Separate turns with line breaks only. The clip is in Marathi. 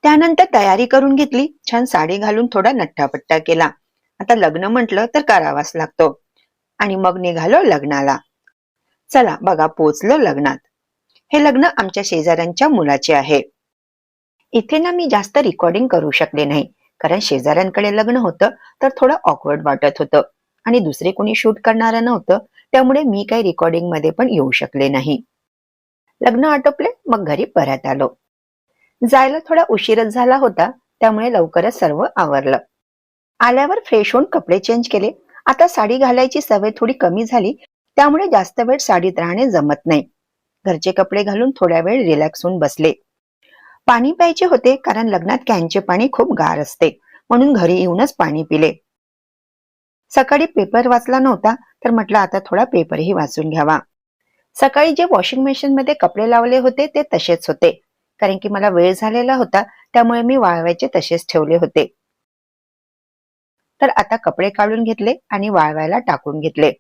त्यानंतर तयारी करून घेतली, छान साडी घालून थोडा नट्टापट्टा केला. आता लग्न म्हटलं तर करावाच लागतो. आणि मग निघालो लग्नाला. चला बघा, पोचलो लग्नात. हे लग्न आमच्या शेजाऱ्यांच्या मुलाचे आहे. इथे ना मी जास्त रेकॉर्डिंग करू शकले नाही, कारण शेजाऱ्यांकडे लग्न होतं तर थोडं ऑकवर्ड वाटत होतं आणि दुसरे कोणी शूट करणारं नव्हतं, त्यामुळे मी काही रेकॉर्डिंग मध्ये पण येऊ शकले नाही. लग्न आटोपले, मग घरी परत आलो. जायला थोडा उशीरच झाला होता, त्यामुळे लवकरच सर्व आवरलं. आल्यावर फ्रेश होऊन कपडे चेंज केले. आता साडी घालायची सवय थोडी कमी झाली, त्यामुळे जास्त वेळ साडीत राहणे जमत नाही. घरचे कपडे घालून थोड्या वेळ रिलॅक्स होऊन बसले. पाणी प्यायचे होते, कारण लग्नात कॅनचे पाणी खूप गार असते, म्हणून घरी येऊनच पाणी पिले. सकाळी पेपर वाचला नव्हता, तर म्हटलं आता थोडा पेपरही वाचून घ्यावा. सकाळी जे वॉशिंग मशीन मध्ये कपडे लावले होते ते तसेच होते, कारण की मला वेळ झालेला होता, त्यामुळे मी वाळवायचे तसेच ठेवले होते. तर आता कपडे काढून घेतले आणि वाळवायला टाकून घेतले.